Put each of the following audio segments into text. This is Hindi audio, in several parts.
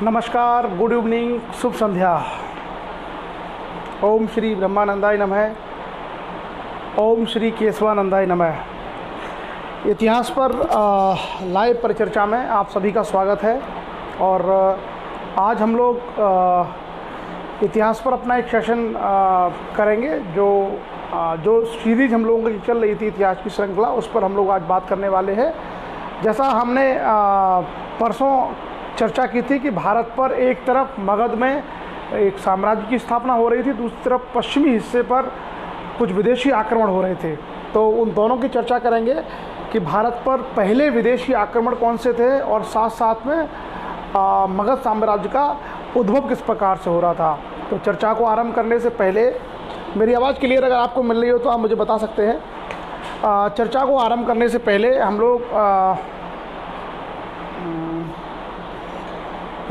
नमस्कार, गुड इवनिंग, शुभ संध्या। ओम श्री ब्रह्मानंदाय नमः। ओम श्री केशवानंदाय नमः। इतिहास पर लाइव परिचर्चा में आप सभी का स्वागत है। और आज हम लोग इतिहास पर अपना एक सेशन करेंगे। जो सीरीज हम लोगों की चल रही थी इतिहास की श्रृंखला, उस पर हम लोग आज बात करने वाले हैं। जैसा हमने परसों चर्चा की थी कि भारत पर एक तरफ मगध में एक साम्राज्य की स्थापना हो रही थी, दूसरी तरफ पश्चिमी हिस्से पर कुछ विदेशी आक्रमण हो रहे थे। तो उन दोनों की चर्चा करेंगे कि भारत पर पहले विदेशी आक्रमण कौन से थे और साथ साथ में मगध साम्राज्य का उद्भव किस प्रकार से हो रहा था। तो चर्चा को आरंभ करने से पहले मेरी आवाज़ क्लियर अगर आपको मिल रही हो तो आप मुझे बता सकते हैं। चर्चा को आरंभ करने से पहले हम लोग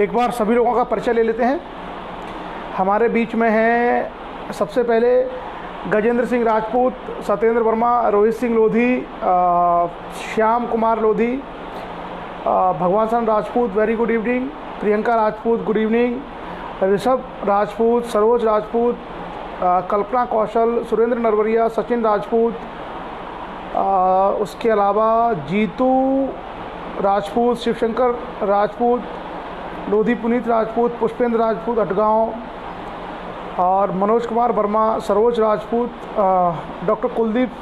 एक बार सभी लोगों का परिचय ले लेते हैं। हमारे बीच में है सबसे पहले Gajendra Singh Rajput, Satyendra Verma, Rohit Singh Lodhi, Shyam Kumar Lodhi, Bhagwan Singh Rajput, very good evening, Priyanka Rajput, good evening, Rishabh Rajput, Saroj Rajput, Kalpana Kaushal, Surendra Narwariya, Sachin Rajput, उसके अलावा जीतू राजपूत, शिवशंकर राजपूत, लोधी पुनीत राजपूत, पुष्पेंद्र राजपूत अटगांव, और मनोज कुमार वर्मा, सरोज राजपूत, डॉक्टर कुलदीप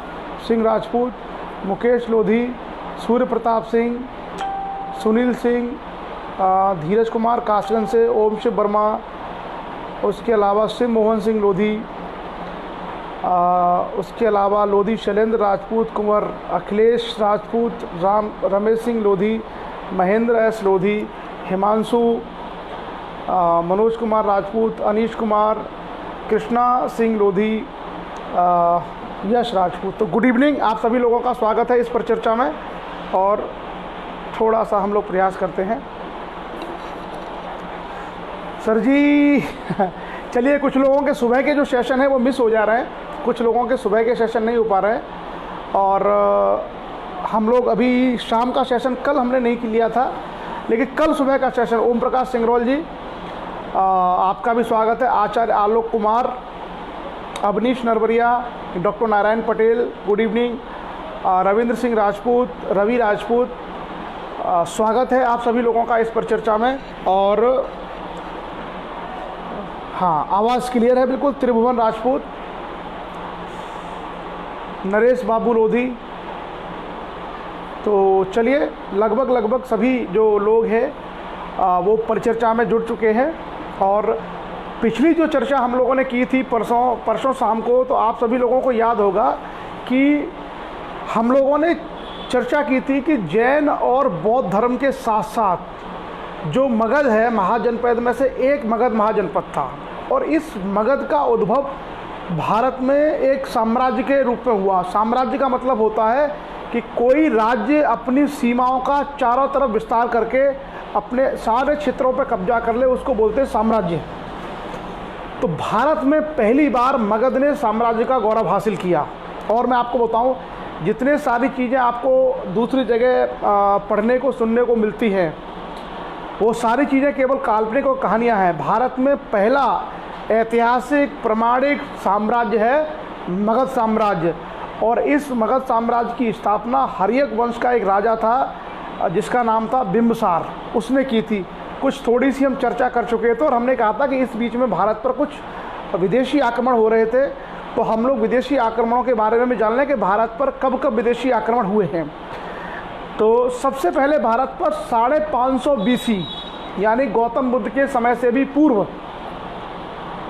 सिंह राजपूत, मुकेश लोधी, सूर्य प्रताप सिंह, सुनील सिंह, धीरज कुमार कासगंज से, ओम शिव वर्मा, उसके अलावा शिव मोहन सिंह लोधी, उसके अलावा लोधी शैलेंद्र राजपूत, कुंवर अखिलेश राजपूत, रमेश सिंह लोधी, महेंद्र एस लोधी, हिमांशु, मनोज कुमार राजपूत, अनीश कुमार, कृष्णा सिंह लोधी, यश राजपूत। तो गुड इवनिंग, आप सभी लोगों का स्वागत है इस पर चर्चा में। और थोड़ा सा हम लोग प्रयास करते हैं। सर जी चलिए, कुछ लोगों के सुबह के जो सेशन है वो मिस हो जा रहे हैं, कुछ लोगों के सुबह के सेशन नहीं हो पा रहे हैं। और हम लोग अभी शाम का सेशन कल हमने नहीं लिया था, लेकिन कल सुबह का सेशन ओम प्रकाश सिंगरौल जी, आपका भी स्वागत है। Acharya Alok Kumar, Avneesh Narwariya, doctor Narayan Patel, good evening, Ravindra Singh Rajput, Ravi Rajput, स्वागत है आप सभी लोगों का इस पर चर्चा में। और हाँ, आवाज़ क्लियर है बिल्कुल। त्रिभुवन राजपूत, नरेश बाबू लोधी। तो चलिए, लगभग सभी जो लोग हैं वो परिचर्चा में जुड़ चुके हैं। और पिछली जो चर्चा हम लोगों ने की थी परसों शाम को, तो आप सभी लोगों को याद होगा कि हम लोगों ने चर्चा की थी कि जैन और बौद्ध धर्म के साथ साथ जो मगध है, महाजनपद में से एक मगध महाजनपद था। और इस मगध का उद्भव भारत में एक साम्राज्य के रूप में हुआ। साम्राज्य का मतलब होता है कि कोई राज्य अपनी सीमाओं का चारों तरफ विस्तार करके अपने सारे क्षेत्रों पर कब्जा कर ले, उसको बोलते हैं साम्राज्य। तो भारत में पहली बार मगध ने साम्राज्य का गौरव हासिल किया। और मैं आपको बताऊं, जितने सारी चीज़ें आपको दूसरी जगह पढ़ने को सुनने को मिलती हैं, वो सारी चीज़ें केवल काल्पनिक और कहानियाँ हैं। भारत में पहला ऐतिहासिक प्रमाणिक साम्राज्य है मगध साम्राज्य। और इस मगध साम्राज्य की स्थापना हर्यक वंश का एक राजा था जिसका नाम था बिंबिसार, उसने की थी। कुछ थोड़ी सी हम चर्चा कर चुके थे और हमने कहा था कि इस बीच में भारत पर कुछ विदेशी आक्रमण हो रहे थे। तो हम लोग विदेशी आक्रमणों के बारे में भी जान लें कि भारत पर कब कब विदेशी आक्रमण हुए हैं। तो सबसे पहले भारत पर 550 BC, यानी गौतम बुद्ध के समय से भी पूर्व,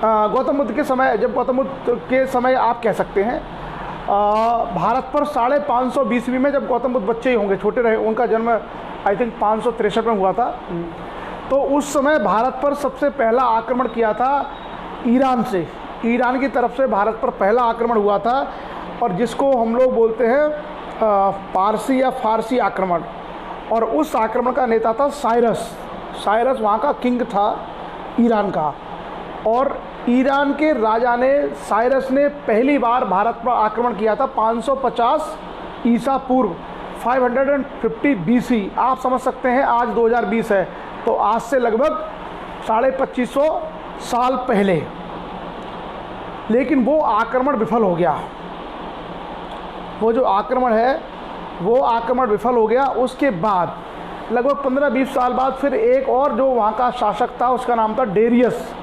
गौतम बुद्ध के समय, जब गौतम बुद्ध के समय आप कह सकते हैं, भारत पर 550 BC में, जब गौतम बुद्ध बच्चे ही होंगे, छोटे रहे, उनका जन्म आई थिंक 563 में हुआ था। तो उस समय भारत पर सबसे पहला आक्रमण किया था ईरान से। ईरान की तरफ से भारत पर पहला आक्रमण हुआ था, और जिसको हम लोग बोलते हैं पारसी या फारसी आक्रमण। और उस आक्रमण का नेता था साइरस वहाँ का किंग था ईरान का। और ईरान के राजा ने, साइरस ने पहली बार भारत पर आक्रमण किया था 550 ईसा पूर्व, 550 BC। आप समझ सकते हैं आज 2020 है, तो आज से लगभग 2550 साल पहले, लेकिन वो आक्रमण विफल हो गया। वो जो आक्रमण है वो आक्रमण विफल हो गया। उसके बाद लगभग 15-20 साल बाद फिर एक और जो वहाँ का शासक था उसका नाम था डेरियस।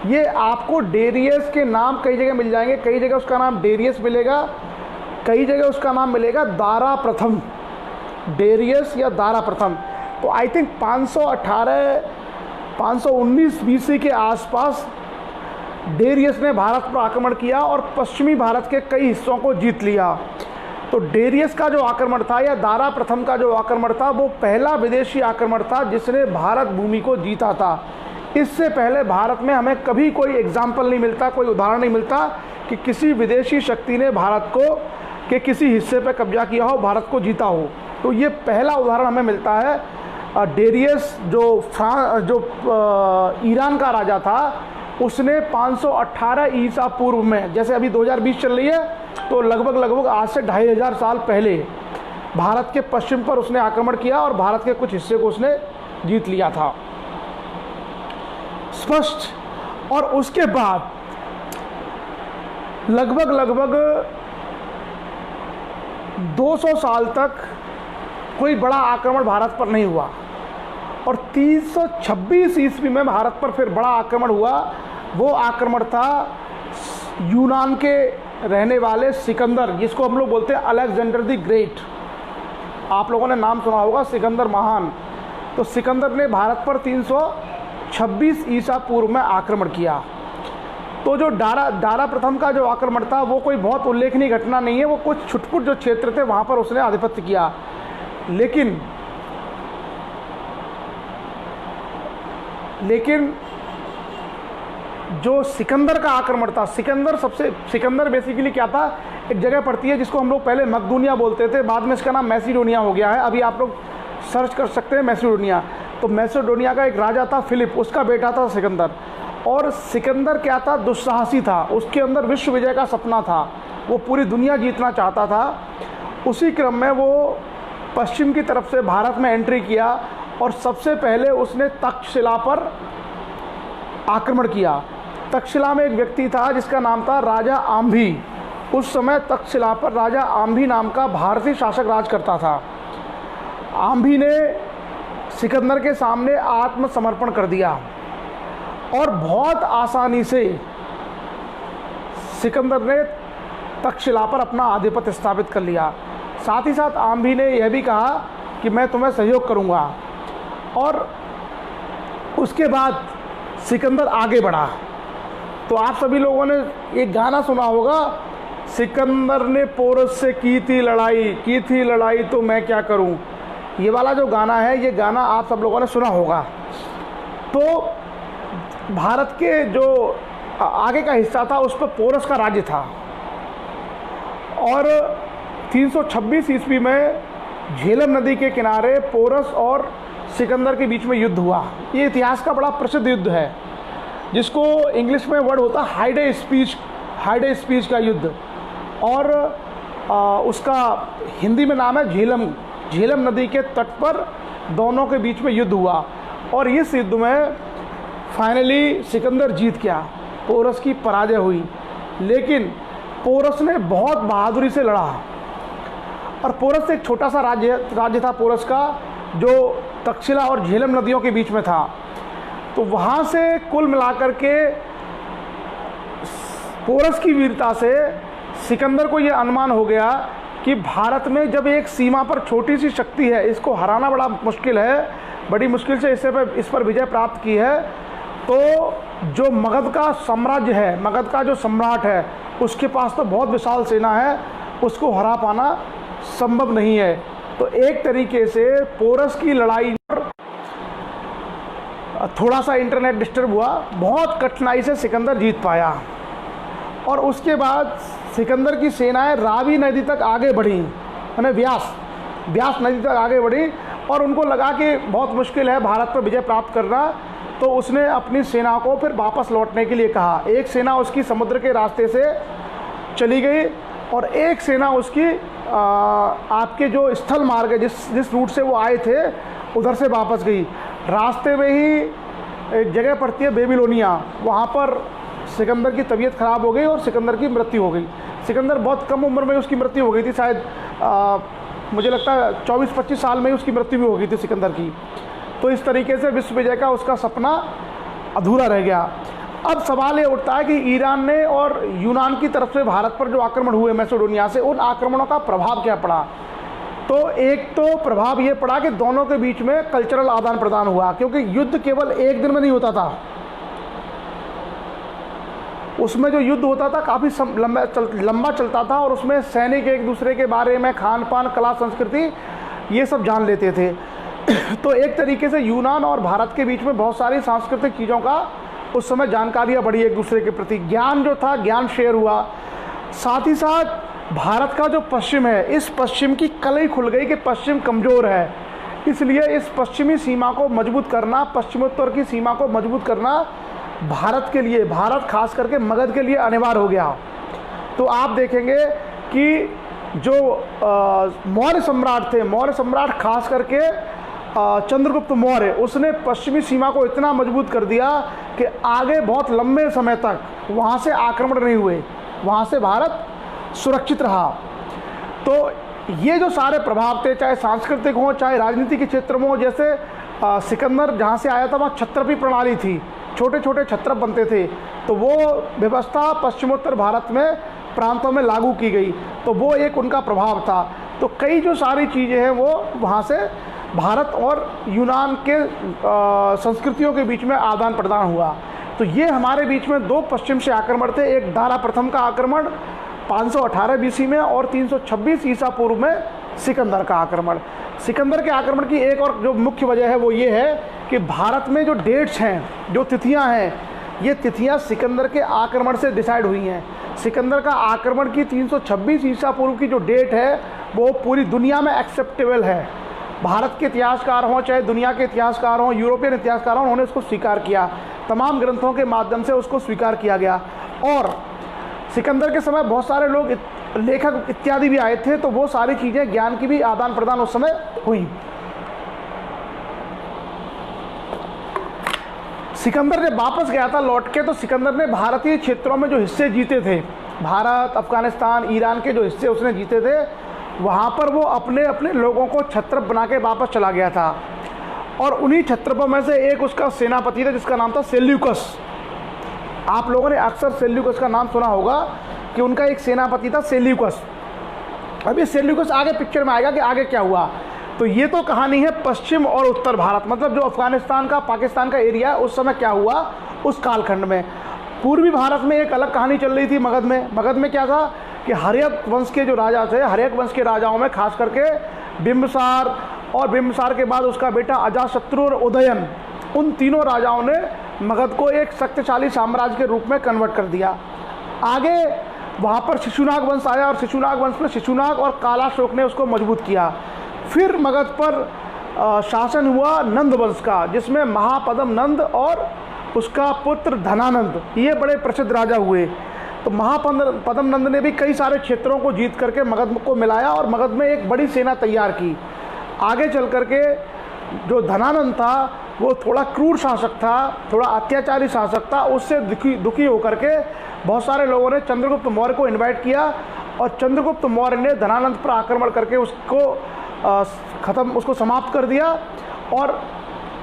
ये आपको डेरियस के नाम कई जगह मिल जाएंगे, कई जगह उसका नाम डेरियस मिलेगा, कई जगह उसका नाम मिलेगा दारा प्रथम, डेरियस या दारा प्रथम। तो आई थिंक 519 बीसी के आसपास डेरियस ने भारत पर आक्रमण किया और पश्चिमी भारत के कई हिस्सों को जीत लिया। तो डेरियस का जो आक्रमण था या दारा प्रथम का जो आक्रमण था वो पहला विदेशी आक्रमण था जिसने भारत भूमि को जीता था। इससे पहले भारत में हमें कभी कोई एग्जाम्पल नहीं मिलता, कोई उदाहरण नहीं मिलता कि किसी विदेशी शक्ति ने भारत को के किसी हिस्से पर कब्जा किया हो, भारत को जीता हो। तो ये पहला उदाहरण हमें मिलता है। डेरियस जो ईरान का राजा था उसने 518 ईसा पूर्व में, जैसे अभी 2020 चल रही है तो लगभग आज से 2500 साल पहले भारत के पश्चिम पर उसने आक्रमण किया और भारत के कुछ हिस्से को उसने जीत लिया था, स्पष्ट। और उसके बाद लगभग 200 साल तक कोई बड़ा आक्रमण भारत पर नहीं हुआ और 326 ईस्वी में भारत पर फिर बड़ा आक्रमण हुआ। वो आक्रमण था यूनान के रहने वाले सिकंदर, जिसको हम लोग बोलते हैं अलेक्जेंडर द ग्रेट। आप लोगों ने नाम सुना होगा सिकंदर महान। तो सिकंदर ने भारत पर 326 ईसा पूर्व में आक्रमण किया। तो जो दारा प्रथम का जो आक्रमण था वो कोई बहुत उल्लेखनीय घटना नहीं है, वो कुछ छुटपुट जो क्षेत्र थे वहाँ पर उसने आधिपत्य किया। लेकिन जो सिकंदर का आक्रमण था, सिकंदर बेसिकली क्या था, एक जगह पड़ती है जिसको हम लोग पहले मकदूनिया बोलते थे, बाद में इसका नाम मैसिडोनिया हो गया है। अभी आप लोग सर्च कर सकते हैं मैसिडोनिया। तो मैसिडोनिया का एक राजा था फिलिप, उसका बेटा था सिकंदर। और सिकंदर क्या था, दुस्साहसी था, उसके अंदर विश्व विजय का सपना था, वो पूरी दुनिया जीतना चाहता था। उसी क्रम में वो पश्चिम की तरफ से भारत में एंट्री किया और सबसे पहले उसने तक्षशिला पर आक्रमण किया। तक्षशिला में एक व्यक्ति था जिसका नाम था राजा आम्भी। उस समय तक्षशिला पर राजा आम्भी नाम का भारतीय शासक राज करता था। आम्भी ने सिकंदर के सामने आत्मसमर्पण कर दिया और बहुत आसानी से सिकंदर ने तक्षशिला पर अपना आधिपत्य स्थापित कर लिया। साथ ही साथ आम्भी ने यह भी कहा कि मैं तुम्हें सहयोग करूंगा। और उसके बाद सिकंदर आगे बढ़ा। तो आप सभी लोगों ने एक गाना सुना होगा, सिकंदर ने पोरस से की थी लड़ाई तो मैं क्या करूं। ये वाला जो गाना है, ये गाना आप सब लोगों ने सुना होगा। तो भारत के जो आगे का हिस्सा था उस पर पोरस का राज्य था और 326 ईस्वी में झेलम नदी के किनारे पोरस और सिकंदर के बीच में युद्ध हुआ। ये इतिहास का बड़ा प्रसिद्ध युद्ध है जिसको इंग्लिश में वर्ड होता है हाइडे स्पीच का युद्ध, और उसका हिंदी में नाम है झेलम नदी के तट पर दोनों के बीच में युद्ध हुआ। और इस युद्ध में फाइनली सिकंदर जीत गया, पोरस की पराजय हुई। लेकिन पोरस ने बहुत बहादुरी से लड़ा और पोरस एक छोटा सा राज्य था पोरस का, जो तक्षशिला और झेलम नदियों के बीच में था। तो वहाँ से कुल मिलाकर के पोरस की वीरता से सिकंदर को ये अनुमान हो गया कि भारत में जब एक सीमा पर छोटी सी शक्ति है, इसको हराना बड़ा मुश्किल है, बड़ी मुश्किल से इस पर विजय प्राप्त की है, तो जो मगध का साम्राज्य है, मगध का जो सम्राट है, उसके पास तो बहुत विशाल सेना है, उसको हरा पाना संभव नहीं है। तो एक तरीके से पोरस की लड़ाई पर थोड़ा सा इंटरनेट डिस्टर्ब हुआ, बहुत कठिनाई से सिकंदर जीत पाया। और उसके बाद सिकंदर की सेनाएं रावी नदी तक आगे बढ़ी, यानी व्यास नदी तक आगे बढ़ी, और उनको लगा कि बहुत मुश्किल है भारत पर विजय प्राप्त करना। तो उसने अपनी सेना को फिर वापस लौटने के लिए कहा। एक सेना उसकी समुद्र के रास्ते से चली गई और एक सेना उसकी आपके जो स्थल मार्ग है, जिस रूट से वो आए थे, उधर से वापस गई। रास्ते में ही एक जगह पड़ती है बेबीलोनिया, वहाँ पर सिकंदर की तबीयत ख़राब हो गई और सिकंदर की मृत्यु हो गई। सिकंदर बहुत कम उम्र में उसकी मृत्यु हो गई थी, शायद मुझे लगता है 24-25 साल में ही उसकी मृत्यु भी हो गई थी सिकंदर की। तो इस तरीके से विश्व विजय का उसका सपना अधूरा रह गया। अब सवाल ये उठता है कि ईरान ने और यूनान की तरफ से भारत पर जो आक्रमण हुए मैसेडोनिया से, उन आक्रमणों का प्रभाव क्या पड़ा। तो एक तो प्रभाव ये पड़ा कि दोनों के बीच में कल्चरल आदान प्रदान हुआ, क्योंकि युद्ध केवल एक दिन में नहीं होता था। उसमें जो युद्ध होता था काफ़ी लंबा चलता था, और उसमें सैनिक एक दूसरे के बारे में, खान पान, कला, संस्कृति, ये सब जान लेते थे। तो एक तरीके से यूनान और भारत के बीच में बहुत सारी सांस्कृतिक चीज़ों का उस समय जानकारियाँ बढ़ी, एक दूसरे के प्रति ज्ञान जो था, ज्ञान शेयर हुआ। साथ ही साथ भारत का जो पश्चिम है, इस पश्चिम की कलई खुल गई कि पश्चिम कमज़ोर है, इसलिए इस पश्चिमी सीमा को मजबूत करना, पश्चिमोत्तर की सीमा को मजबूत करना भारत के लिए, भारत खास करके मगध के लिए अनिवार्य हो गया। तो आप देखेंगे कि जो मौर्य सम्राट थे, मौर्य सम्राट खास करके चंद्रगुप्त मौर्य, उसने पश्चिमी सीमा को इतना मजबूत कर दिया कि आगे बहुत लंबे समय तक वहाँ से आक्रमण नहीं हुए, वहाँ से भारत सुरक्षित रहा। तो ये जो सारे प्रभाव थे, चाहे सांस्कृतिक हों, चाहे राजनीति के क्षेत्र में हो, जैसे सिकंदर जहाँ से आया था वहाँ छत्रपी प्रणाली थी, छोटे छोटे छत्रप बनते थे, तो वो व्यवस्था पश्चिमोत्तर भारत में प्रांतों में लागू की गई, तो वो एक उनका प्रभाव था। तो कई जो सारी चीज़ें हैं वो वहाँ से भारत और यूनान के संस्कृतियों के बीच में आदान प्रदान हुआ। तो ये हमारे बीच में दो पश्चिम से आक्रमण थे, एक दारा प्रथम का आक्रमण 518 BC में और 326 ईसा पूर्व में सिकंदर का आक्रमण। सिकंदर के आक्रमण की एक और जो मुख्य वजह है वो ये है कि भारत में जो डेट्स हैं, जो तिथियां हैं, ये तिथियां सिकंदर के आक्रमण से डिसाइड हुई हैं। सिकंदर का आक्रमण की 326 ईसा पूर्व की जो डेट है वो पूरी दुनिया में एक्सेप्टेबल है। भारत के इतिहासकार हों, चाहे दुनिया के इतिहासकार हों, यूरोपियन इतिहासकार हों, उन्होंने उसको स्वीकार किया, तमाम ग्रंथों के माध्यम से उसको स्वीकार किया गया। और सिकंदर के समय बहुत सारे लोग, लेखक इत्यादि भी आए थे, तो वो सारी चीज़ें, ज्ञान की भी आदान प्रदान उस समय हुई। सिकंदर जब वापस गया था लौट के, तो सिकंदर ने भारतीय क्षेत्रों में जो हिस्से जीते थे, भारत, अफगानिस्तान, ईरान के जो हिस्से उसने जीते थे, वहाँ पर वो अपने अपने लोगों को छत्रप बना के वापस चला गया था। और उन्हीं छत्रपों में से एक उसका सेनापति था जिसका नाम था सेल्यूकस। आप लोगों ने अक्सर सेल्यूकस का नाम सुना होगा कि उनका एक सेनापति था सेल्यूकस। अब ये सेल्यूकस आगे पिक्चर में आएगा कि आगे क्या हुआ। तो ये तो कहानी है पश्चिम और उत्तर भारत, मतलब जो अफगानिस्तान का, पाकिस्तान का एरिया है, उस समय क्या हुआ उस कालखंड में। पूर्वी भारत में एक अलग कहानी चल रही थी मगध में। मगध में क्या था कि हर्यक वंश के जो राजा थे, हर्यक वंश के राजाओं में खास करके बिंबिसार, और बिंबिसार के बाद उसका बेटा अजातशत्रु और उदयन, उन तीनों राजाओं ने मगध को एक शक्तिशाली साम्राज्य के रूप में कन्वर्ट कर दिया। आगे वहाँ पर शिशुनाग वंश आया, और शिशुनाग वंश में शिशुनाग और कालाशोक ने उसको मजबूत किया। फिर मगध पर शासन हुआ नंद वंश का, जिसमें महापद्म नंद और उसका पुत्र धनानंद, ये बड़े प्रसिद्ध राजा हुए। तो महापद्म नंद ने भी कई सारे क्षेत्रों को जीत करके मगध को मिलाया और मगध में एक बड़ी सेना तैयार की। आगे चल करके जो धनानंद था वो थोड़ा क्रूर शासक था, थोड़ा अत्याचारी शासक था। उससे दुखी होकर के बहुत सारे लोगों ने चंद्रगुप्त मौर्य को इनवाइट किया, और चंद्रगुप्त मौर्य ने धनानंद पर आक्रमण करके उसको समाप्त कर दिया। और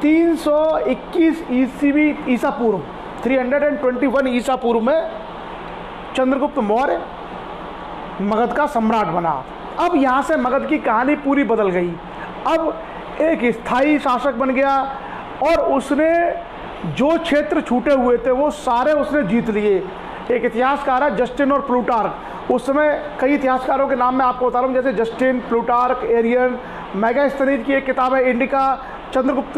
321 ईसा पूर्व, 321 ईसा पूर्व में चंद्रगुप्त मौर्य मगध का सम्राट बना। अब यहाँ से मगध की कहानी पूरी बदल गई। अब एक स्थायी शासक बन गया, और उसने जो क्षेत्र छूटे हुए थे वो सारे उसने जीत लिए। एक इतिहासकार है जस्टिन और प्लूटार्क, उस समय कई इतिहासकारों के नाम मैं आपको बता रहा हूँ, जैसे जस्टिन, प्लूटार्क, एरियन, मेगास्थनीज की एक किताब है इंडिका, चंद्रगुप्त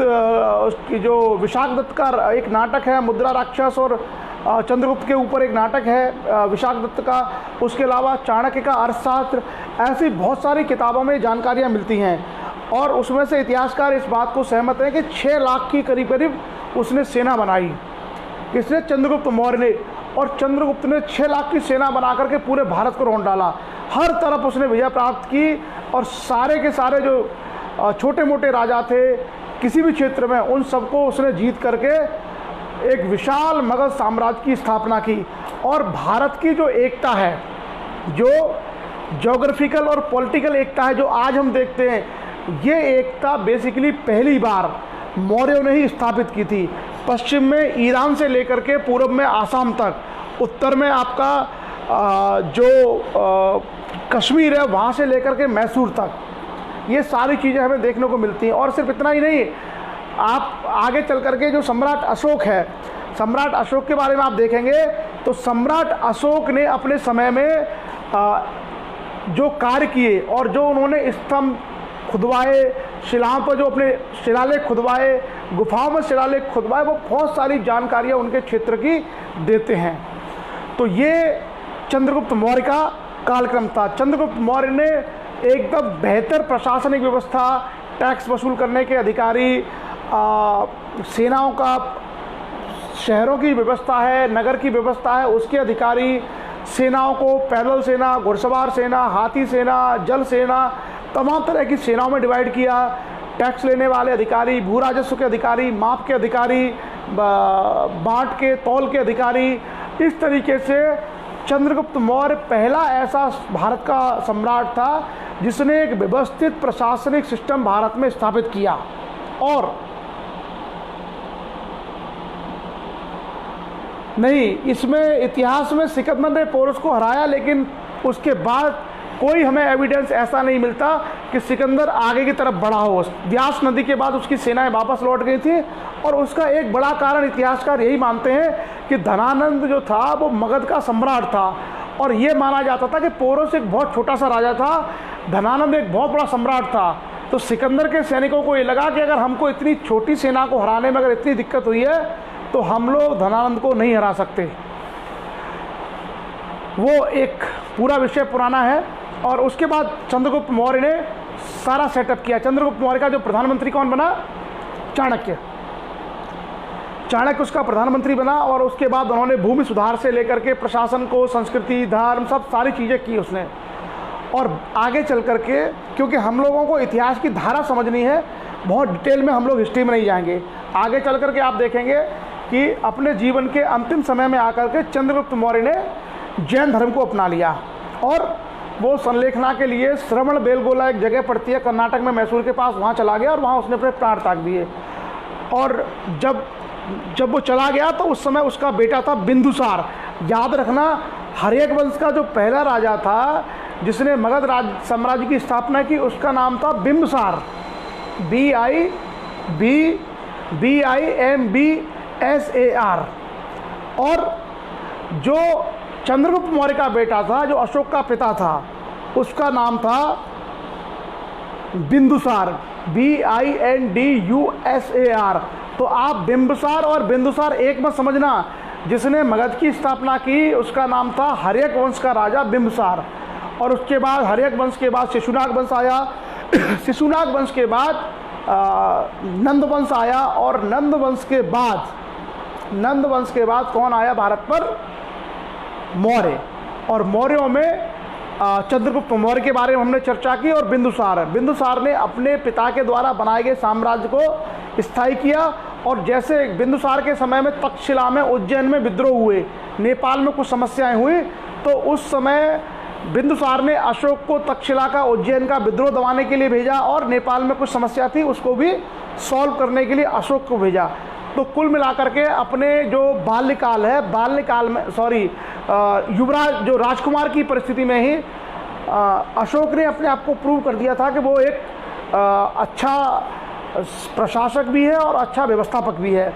की जो विशाखदत्त का एक नाटक है मुद्रा राक्षस, और चंद्रगुप्त के ऊपर एक नाटक है विशाखदत्त का, उसके अलावा चाणक्य का अर्थशास्त्र, ऐसी बहुत सारी किताबों में जानकारियाँ मिलती हैं। और उसमें से इतिहासकार इस बात को सहमत हैं कि 6 लाख की करीब करीब उसने सेना बनाई। किसने? चंद्रगुप्त मौर्य ने। और चंद्रगुप्त ने 6 लाख की सेना बना करके पूरे भारत को रौंद डाला, हर तरफ उसने विजय प्राप्त की, और सारे के सारे जो छोटे मोटे राजा थे किसी भी क्षेत्र में, उन सबको उसने जीत करके एक विशाल मगध साम्राज्य की स्थापना की। और भारत की जो एकता है, जो ज्योग्राफिकल और पॉलिटिकल एकता है जो आज हम देखते हैं, ये एकता बेसिकली पहली बार मौर्यों ने ही स्थापित की थी। पश्चिम में ईरान से लेकर के पूर्व में आसाम तक, उत्तर में आपका कश्मीर है वहाँ से लेकर के मैसूर तक, ये सारी चीज़ें हमें देखने को मिलती हैं। और सिर्फ इतना ही नहीं, आप आगे चल करके जो सम्राट अशोक है, सम्राट अशोक के बारे में आप देखेंगे तो सम्राट अशोक ने अपने समय में जो कार्य किए और जो उन्होंने स्तंभ खुदवाए, शिलाओं पर जो अपने शिलालेख खुदवाए, गुफाओं में शिलालेख खुदवाए, वो बहुत सारी जानकारियाँ उनके क्षेत्र की देते हैं। तो ये चंद्रगुप्त मौर्य का कालक्रम था। चंद्रगुप्त मौर्य ने एकदम बेहतर प्रशासनिक व्यवस्था, टैक्स वसूल करने के अधिकारी, सेनाओं का, शहरों की व्यवस्था है, नगर की व्यवस्था है, उसके अधिकारी, सेनाओं को पैदल सेना, घुड़सवार सेना, हाथी सेना, जल सेना, तमाम तरह की सेनाओं में डिवाइड किया। टैक्स लेने वाले अधिकारी, भू राजस्व के अधिकारी, माप के अधिकारी, बांट के तौल के अधिकारी, इस तरीके से चंद्रगुप्त मौर्य पहला ऐसा भारत का सम्राट था जिसने एक व्यवस्थित प्रशासनिक सिस्टम भारत में स्थापित किया। और नहीं, इसमें इतिहास में सिकंदर ने पोरस को हराया, लेकिन उसके बाद कोई हमें एविडेंस ऐसा नहीं मिलता कि सिकंदर आगे की तरफ बढ़ा हो। व्यास नदी के बाद उसकी सेनाएं वापस लौट गई थी, और उसका एक बड़ा कारण इतिहासकार यही मानते हैं कि धनानंद जो था वो मगध का सम्राट था, और ये माना जाता था कि पोरस एक बहुत छोटा सा राजा था, धनानंद एक बहुत बड़ा सम्राट था। तो सिकंदर के सैनिकों को ये लगा कि अगर हमको इतनी छोटी सेना को हराने में अगर इतनी दिक्कत हुई है तो हम लोग धनानंद को नहीं हरा सकते। वो एक पूरा विषय पुराना है। और उसके बाद चंद्रगुप्त मौर्य ने सारा सेटअप किया। चंद्रगुप्त मौर्य का जो प्रधानमंत्री कौन बना? चाणक्य। चाणक्य उसका प्रधानमंत्री बना, और उसके बाद उन्होंने भूमि सुधार से लेकर के प्रशासन को, संस्कृति, धर्म, सब सारी चीज़ें की उसने। और आगे चल करके, क्योंकि हम लोगों को इतिहास की धारा समझनी है, बहुत डिटेल में हम लोग हिस्ट्री में नहीं जाएंगे। आगे चल करके आप देखेंगे कि अपने जीवन के अंतिम समय में आकर के चंद्रगुप्त मौर्य ने जैन धर्म को अपना लिया, और वो संलेखना के लिए श्रवण बेलगोला एक जगह पड़ती है कर्नाटक में, मैसूर के पास, वहाँ चला गया और वहाँ उसने अपने प्राण त्याग दिए। और जब वो चला गया तो उस समय उसका बेटा था बिंदुसार। याद रखना, हर्यक वंश का जो पहला राजा था जिसने मगध साम्राज्य की स्थापना की, उसका नाम था बिंबसार, BIMBSAR। और जो चंद्रगुप्त मौर्य का बेटा था, जो अशोक का पिता था, उसका नाम था बिंदुसार, BINDUSAR। तो आप बिंबसार और बिंदुसार एक मत समझना। जिसने मगध की स्थापना की उसका नाम था हर्यक वंश का राजा बिंबसार, और उसके बाद हर्यक वंश के बाद शिशुनाग वंश आया, शिशुनाग वंश के बाद नंद वंश आया, और नंद वंश के बाद कौन आया भारत पर? मौर्य। और मौर्यों में चंद्रगुप्त मौर्य के बारे में हमने चर्चा की। और बिंदुसार ने अपने पिता के द्वारा बनाए गए साम्राज्य को स्थायी किया। और जैसे बिंदुसार के समय में तक्षशिला में, उज्जैन में विद्रोह हुए, नेपाल में कुछ समस्याएं हुई, तो उस समय बिंदुसार ने अशोक को तक्षशिला का, उज्जैन का विद्रोह दबाने के लिए भेजा, और नेपाल में कुछ समस्या थी उसको भी सॉल्व करने के लिए अशोक को भेजा। तो कुल मिलाकर के अपने जो बाल्यकाल में युवराज, जो राजकुमार की परिस्थिति में ही अशोक ने अपने आप को प्रूव कर दिया था कि वो एक अच्छा प्रशासक भी है और अच्छा व्यवस्थापक भी है।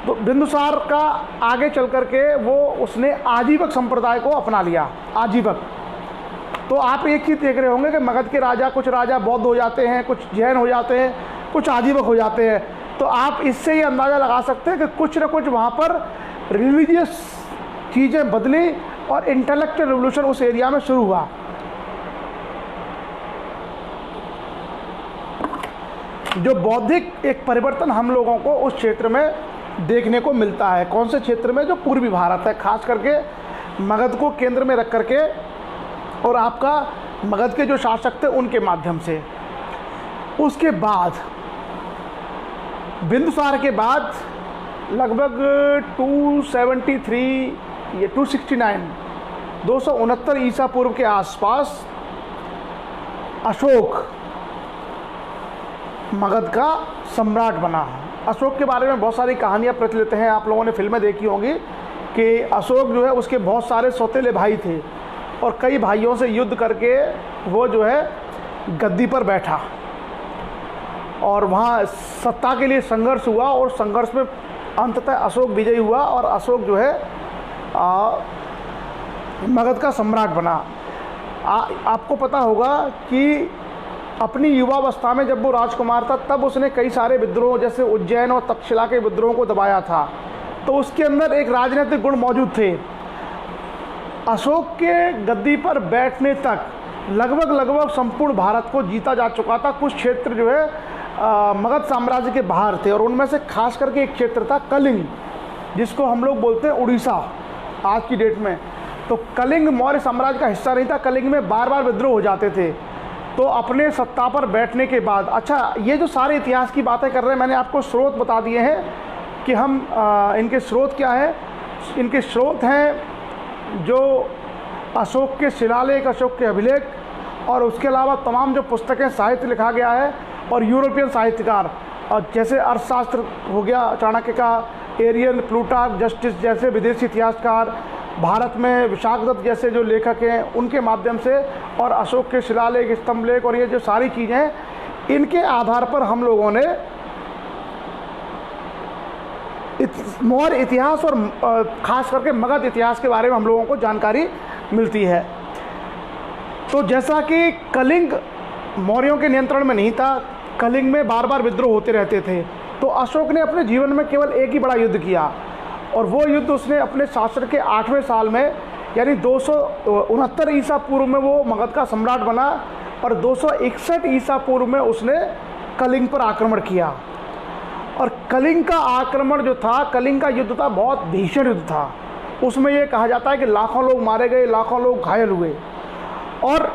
तो बिंदुसार का आगे चल करके उसने आजीवक संप्रदाय को अपना लिया। आजीवक, तो आप एक चीज़ देख रहे होंगे कि मगध के राजा, कुछ राजा बौद्ध हो जाते हैं, कुछ जैन हो जाते हैं, कुछ आजीवक हो जाते हैं। तो आप इससे ही अंदाज़ा लगा सकते हैं कि कुछ न कुछ वहाँ पर रिलीजियस चीज़ें बदली और इंटेलेक्चुअल रिवोल्यूशन उस एरिया में शुरू हुआ। जो बौद्धिक एक परिवर्तन हम लोगों को उस क्षेत्र में देखने को मिलता है। कौन से क्षेत्र में? जो पूर्वी भारत है, खास करके मगध को केंद्र में रख करके, और आपका मगध के जो शासक थे उनके माध्यम से। उसके बाद बिंदुसार के बाद लगभग 273 या 269 269 ईसा पूर्व के आसपास अशोक मगध का सम्राट बना। अशोक के बारे में बहुत सारी कहानियाँ प्रचलित हैं, आप लोगों ने फिल्में देखी होंगी कि अशोक जो है उसके बहुत सारे सौतेले भाई थे और कई भाइयों से युद्ध करके वो जो है गद्दी पर बैठा और वहाँ सत्ता के लिए संघर्ष हुआ और संघर्ष में अंततः अशोक विजयी हुआ और अशोक जो है मगध का सम्राट बना। आपको पता होगा कि अपनी युवावस्था में जब वो राजकुमार था तब उसने कई सारे विद्रोह जैसे उज्जैन और तक्षशिला के विद्रोह को दबाया था, तो उसके अंदर एक राजनीतिक गुण मौजूद थे। अशोक के गद्दी पर बैठने तक लगभग संपूर्ण भारत को जीता जा चुका था। कुछ क्षेत्र जो है मगध साम्राज्य के बाहर थे और उनमें से खास करके एक क्षेत्र था कलिंग, जिसको हम लोग बोलते हैं उड़ीसा आज की डेट में। तो कलिंग मौर्य साम्राज्य का हिस्सा नहीं था, कलिंग में बार बार विद्रोह हो जाते थे। तो अपने सत्ता पर बैठने के बाद, अच्छा ये जो सारे इतिहास की बातें कर रहे हैं मैंने आपको स्रोत बता दिए हैं कि हम इनके स्रोत क्या है। इनके स्रोत हैं जो अशोक के शिलालेख, अशोक के अभिलेख और उसके अलावा तमाम जो पुस्तकें साहित्य लिखा गया है और यूरोपियन साहित्यकार और जैसे अर्थशास्त्र हो गया चाणक्य का, एरियन, प्लूटार्क, जस्टिस जैसे विदेशी इतिहासकार, भारत में विशाखदत्त जैसे जो लेखक हैं उनके माध्यम से, और अशोक के शिलालेख, स्तंभलेख और ये जो सारी चीज़ें हैं, इनके आधार पर हम लोगों ने मौर्य इतिहास और ख़ास करके मगध इतिहास के बारे में हम लोगों को जानकारी मिलती है। तो जैसा कि कलिंग मौर्यों के नियंत्रण में नहीं था, कलिंग में बार बार विद्रोह होते रहते थे, तो अशोक ने अपने जीवन में केवल एक ही बड़ा युद्ध किया और वो युद्ध उसने अपने शासन के 8वें साल में यानी 269 ईसा पूर्व में वो मगध का सम्राट बना और 261 ईसा पूर्व में उसने कलिंग पर आक्रमण किया। और कलिंग का आक्रमण जो था, कलिंग का युद्ध था, बहुत भीषण युद्ध था। उसमें ये कहा जाता है कि लाखों लोग मारे गए, लाखों लोग घायल हुए और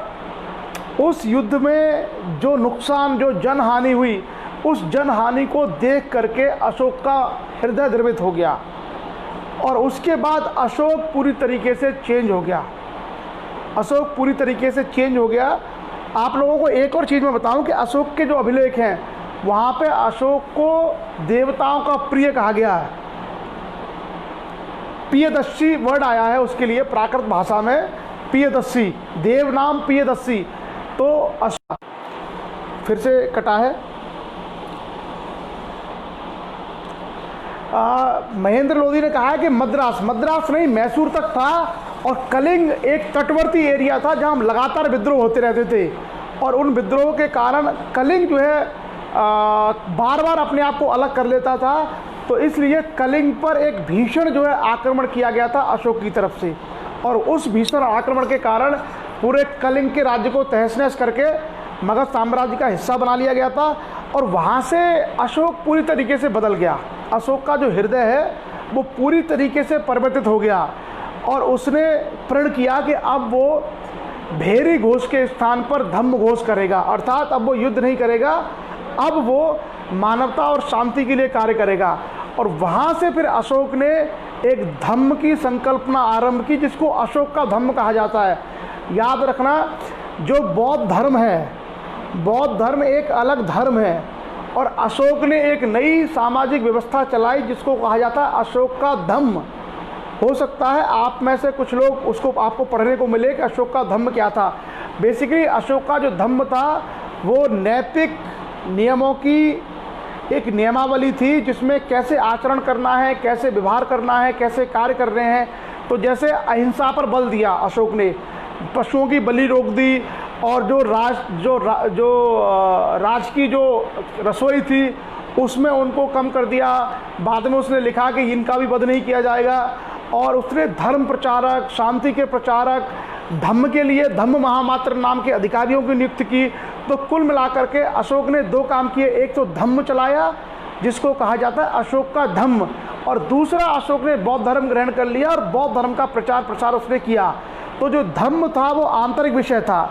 उस युद्ध में जो नुकसान, जो जनहानि हुई, उस जनहानि को देख करके अशोक का हृदय द्रवित हो गया और उसके बाद अशोक पूरी तरीके से चेंज हो गया। अशोक पूरी तरीके से चेंज हो गया। आप लोगों को एक और चीज़ मैं बताऊं कि अशोक के जो अभिलेख हैं वहाँ पे अशोक को देवताओं का प्रिय कहा गया है। पियदस्सी वर्ड आया है उसके लिए प्राकृत भाषा में, पियदस्सी, देव नाम पियदस्सी। तो अशोक फिर से कटा है। महेंद्र लोधी ने कहा है कि मद्रास नहीं, मैसूर तक था और कलिंग एक तटवर्ती एरिया था जहां लगातार विद्रोह होते रहते थे और उन विद्रोह के कारण कलिंग जो है बार बार अपने आप को अलग कर लेता था। तो इसलिए कलिंग पर एक भीषण जो है आक्रमण किया गया था अशोक की तरफ से और उस भीषण आक्रमण के कारण पूरे कलिंग के राज्य को तहस-नहस करके मगध साम्राज्य का हिस्सा बना लिया गया था और वहाँ से अशोक पूरी तरीके से बदल गया। अशोक का जो हृदय है वो पूरी तरीके से परिवर्तित हो गया और उसने प्रण किया कि अब वो भेरी घोष के स्थान पर धम्म घोष करेगा, अर्थात अब वो युद्ध नहीं करेगा, अब वो मानवता और शांति के लिए कार्य करेगा। और वहाँ से फिर अशोक ने एक धम्म की संकल्पना आरंभ की जिसको अशोक का धम्म कहा जाता है। याद रखना, जो बौद्ध धर्म है, बौद्ध धर्म एक अलग धर्म है और अशोक ने एक नई सामाजिक व्यवस्था चलाई जिसको कहा जाता है अशोक का धम्म। हो सकता है आप में से कुछ लोग उसको आपको पढ़ने को मिले कि अशोक का धम्म क्या था। बेसिकली अशोक का जो धम्म था वो नैतिक नियमों की एक नियमावली थी जिसमें कैसे आचरण करना है, कैसे व्यवहार करना है, कैसे कार्य कर रहे हैं। तो जैसे अहिंसा पर बल दिया अशोक ने, पशुओं की बलि रोक दी और जो राज की जो रसोई थी उसमें उनको कम कर दिया। बाद में उसने लिखा कि इनका भी वध नहीं किया जाएगा और उसने धर्म प्रचारक, शांति के प्रचारक, धम्म के लिए धम्म महामात्र नाम के अधिकारियों की नियुक्ति की। तो कुल मिलाकर के अशोक ने दो काम किए, एक तो धम्म चलाया जिसको कहा जाता है अशोक का धम्म, और दूसरा अशोक ने बौद्ध धर्म ग्रहण कर लिया और बौद्ध धर्म का प्रचार प्रसार उसने किया। तो जो धम्म था वो आंतरिक विषय था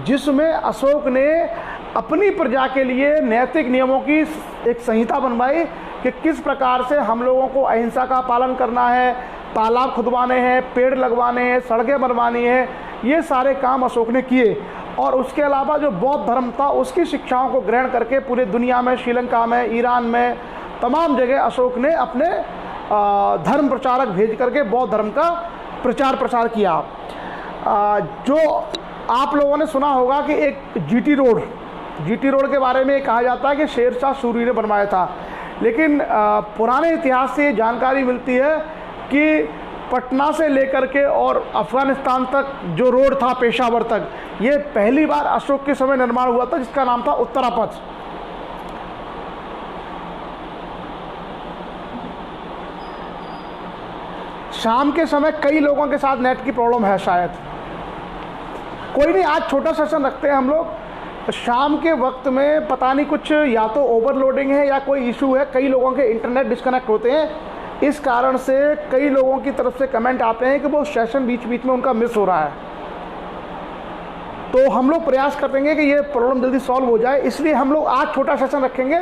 जिसमें अशोक ने अपनी प्रजा के लिए नैतिक नियमों की एक संहिता बनवाई कि किस प्रकार से हम लोगों को अहिंसा का पालन करना है, तालाब खुदवाने हैं, पेड़ लगवाने हैं, सड़कें बनवानी है, ये सारे काम अशोक ने किए। और उसके अलावा जो बौद्ध धर्म था उसकी शिक्षाओं को ग्रहण करके पूरे दुनिया में, श्रीलंका में, ईरान में, तमाम जगह अशोक ने अपने धर्म प्रचारक भेज करके बौद्ध धर्म का प्रचार प्रसार किया। जो आप लोगों ने सुना होगा कि एक जीटी रोड के बारे में कहा जाता है कि शेरशाह सूरी ने बनवाया था, लेकिन पुराने इतिहास से ये जानकारी मिलती है कि पटना से लेकर के और अफ़गानिस्तान तक जो रोड था पेशावर तक, ये पहली बार अशोक के समय निर्माण हुआ था, जिसका नाम था उत्तरापथ। शाम के समय कई लोगों के साथ नेट की प्रॉब्लम है शायद, कोई नहीं, आज छोटा सेशन रखते हैं हम लोग। शाम के वक्त में पता नहीं कुछ या तो ओवरलोडिंग है या कोई इशू है, कई लोगों के इंटरनेट डिस्कनेक्ट होते हैं, इस कारण से कई लोगों की तरफ से कमेंट आते हैं कि वो सेशन बीच बीच में उनका मिस हो रहा है। तो हम लोग प्रयास करेंगे कि ये प्रॉब्लम जल्दी सॉल्व हो जाए, इसलिए हम लोग आज छोटा सेशन रखेंगे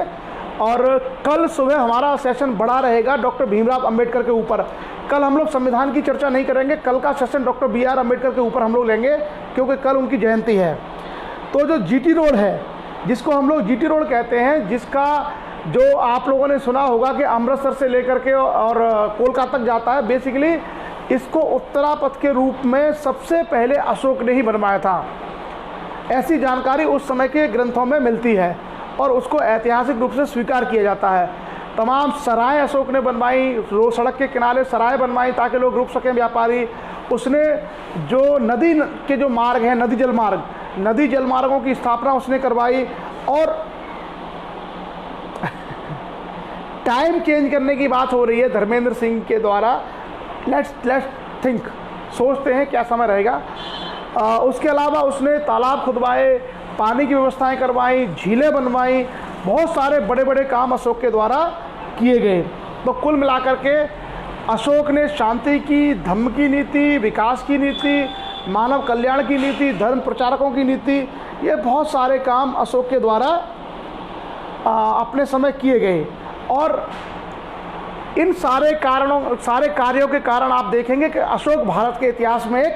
और कल सुबह हमारा सेशन बड़ा रहेगा डॉक्टर भीमराव अंबेडकर के ऊपर। कल हम लोग संविधान की चर्चा नहीं करेंगे, कल का सेशन डॉक्टर BR अम्बेडकर के ऊपर हम लोग लेंगे, क्योंकि कल उनकी जयंती है। तो जो जीटी रोड है, जिसको हम लोग जीटी रोड कहते हैं, जिसका जो आप लोगों ने सुना होगा कि अमृतसर से लेकर के और कोलकाता तक जाता है, बेसिकली इसको उत्तरापथ के रूप में सबसे पहले अशोक ने ही बनवाया था, ऐसी जानकारी उस समय के ग्रंथों में मिलती है और उसको ऐतिहासिक रूप से स्वीकार किया जाता है। तमाम सराय अशोक ने बनवाई, सड़क के किनारे सराय बनवाई ताकि लोग रुक सकें, व्यापारी। उसने जो नदी के जो मार्ग हैं, नदी जल मार्गों की स्थापना उसने करवाई। और टाइम चेंज करने की बात हो रही है धर्मेंद्र सिंह के द्वारा, लेट्स थिंक, सोचते हैं क्या समय रहेगा। उसके अलावा उसने तालाब खुदवाए, पानी की व्यवस्थाएं करवाई, झीलें बनवाई, बहुत सारे बड़े बड़े काम अशोक के द्वारा किए गए। तो कुल मिलाकर के अशोक ने शांति की, धम्म की नीति, विकास की नीति, मानव कल्याण की नीति, धर्म प्रचारकों की नीति, ये बहुत सारे काम अशोक के द्वारा अपने समय किए गए। और इन सारे कार्यों के कारण आप देखेंगे कि अशोक भारत के इतिहास में एक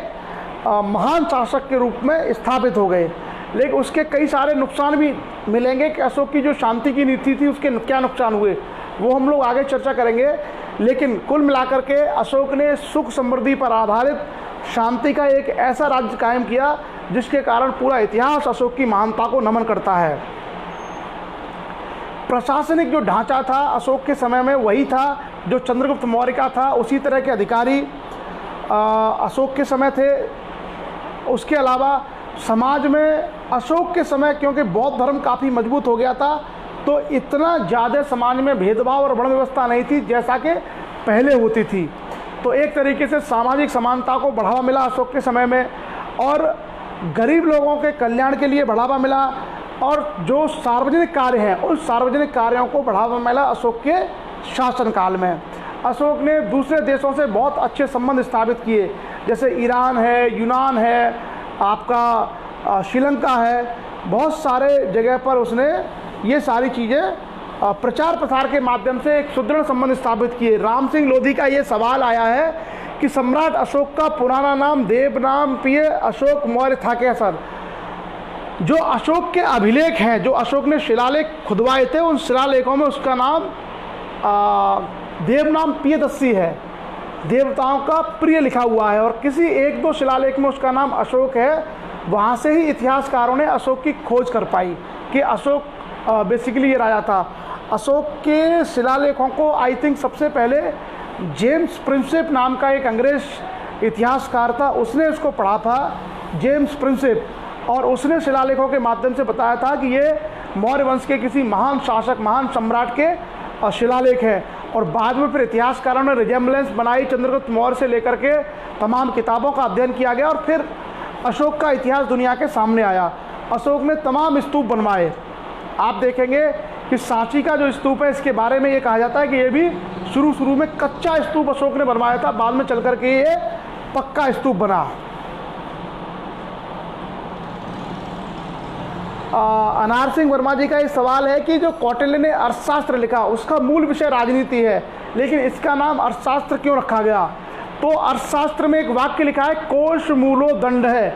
महान शासक के रूप में स्थापित हो गए। लेकिन उसके कई सारे नुकसान भी मिलेंगे कि अशोक की जो शांति की नीति थी उसके क्या नुकसान हुए, वो हम लोग आगे चर्चा करेंगे। लेकिन कुल मिलाकर के अशोक ने सुख समृद्धि पर आधारित शांति का एक ऐसा राज्य कायम किया जिसके कारण पूरा इतिहास अशोक की महानता को नमन करता है। प्रशासनिक जो ढांचा था अशोक के समय में वही था जो चंद्रगुप्त मौर्य का था, उसी तरह के अधिकारी अशोक के समय थे। उसके अलावा समाज में अशोक के समय क्योंकि बौद्ध धर्म काफ़ी मजबूत हो गया था, तो इतना ज़्यादा समाज में भेदभाव और वर्ण व्यवस्था नहीं थी जैसा कि पहले होती थी। तो एक तरीके से सामाजिक समानता को बढ़ावा मिला अशोक के समय में, और गरीब लोगों के कल्याण के लिए बढ़ावा मिला, और जो सार्वजनिक कार्य हैं उन सार्वजनिक कार्यों को बढ़ावा मिला अशोक के शासनकाल में। अशोक ने दूसरे देशों से बहुत अच्छे संबंध स्थापित किए, जैसे ईरान है, यूनान है, आपका श्रीलंका है, बहुत सारे जगह पर उसने ये सारी चीज़ें प्रचार प्रसार के माध्यम से एक सुदृढ़ संबंध स्थापित किए। राम सिंह लोधी का ये सवाल आया है कि सम्राट अशोक का पुराना नाम देवनाम प्रिय अशोक मौर्य था क्या सर? जो अशोक के अभिलेख हैं, जो अशोक ने शिलालेख खुदवाए थे, उन शिलालेखों में उसका नाम देवनाम प्रियदर्शी है, देवताओं का प्रिय लिखा हुआ है, और किसी एक दो शिलालेख में उसका नाम अशोक है। वहाँ से ही इतिहासकारों ने अशोक की खोज कर पाई कि अशोक बेसिकली ये राजा था। अशोक के शिलालेखों को आई थिंक सबसे पहले जेम्स प्रिंसेप नाम का एक अंग्रेज इतिहासकार था, उसने उसको पढ़ा था, जेम्स प्रिंसेप, और उसने शिलालेखों के माध्यम से बताया था कि ये मौर्य वंश के किसी महान शासक, महान सम्राट के शिलालेख है। और बाद में फिर इतिहासकारों ने रिजेम्बलेंस बनाई, चंद्रगुप्त मौर्य से लेकर के तमाम किताबों का अध्ययन किया गया और फिर अशोक का इतिहास दुनिया के सामने आया। अशोक ने तमाम स्तूप बनवाए। आप देखेंगे कि सांची का जो स्तूप है, इसके बारे में ये कहा जाता है कि ये भी शुरू में कच्चा स्तूप अशोक ने बनवाया था, बाद में चल करके ये पक्का स्तूप बना। अनार सिंह वर्मा जी का ये सवाल है कि जो कौटिल्य ने अर्थशास्त्र लिखा उसका मूल विषय राजनीति है, लेकिन इसका नाम अर्थशास्त्र क्यों रखा गया? तो अर्थशास्त्र में एक वाक्य लिखा है, कोश मूलो दंड है।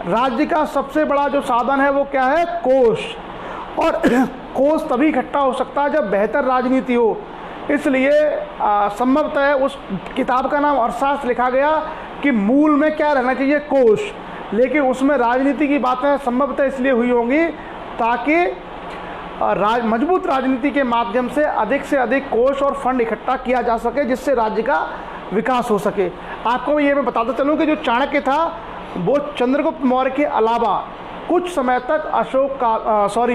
राज्य का सबसे बड़ा जो साधन है वो क्या है? कोश। और कोश तभी इकट्ठा हो सकता है जब बेहतर राजनीति हो। इसलिए संभवतः उस किताब का नाम अर्थशास्त्र लिखा गया कि मूल में क्या रहना चाहिए? कोश। लेकिन उसमें राजनीति की बातें संभवतः इसलिए हुई होंगी ताकि मजबूत राजनीति के माध्यम से अधिक कोष और फंड इकट्ठा किया जा सके, जिससे राज्य का विकास हो सके। आपको ये मैं बताता चलूँ कि जो चाणक्य था वो चंद्रगुप्त मौर्य के अलावा कुछ समय तक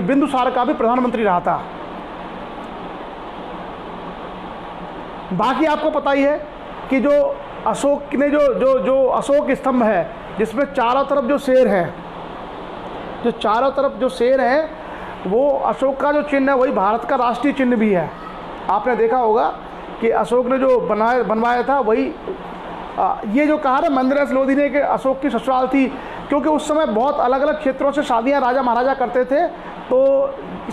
बिंदुसार का भी प्रधानमंत्री रहा था। बाकी आपको पता ही है कि जो अशोक ने जो अशोक स्तंभ है जिसमें चारों तरफ जो शेर हैं, वो अशोक का जो चिन्ह है वही भारत का राष्ट्रीय चिन्ह भी है। आपने देखा होगा कि अशोक ने जो बनवाया था वही ये जो कहा ना मंदिर लोधी ने कि अशोक की ससुराल थी, क्योंकि उस समय बहुत अलग अलग क्षेत्रों से शादियां राजा महाराजा करते थे। तो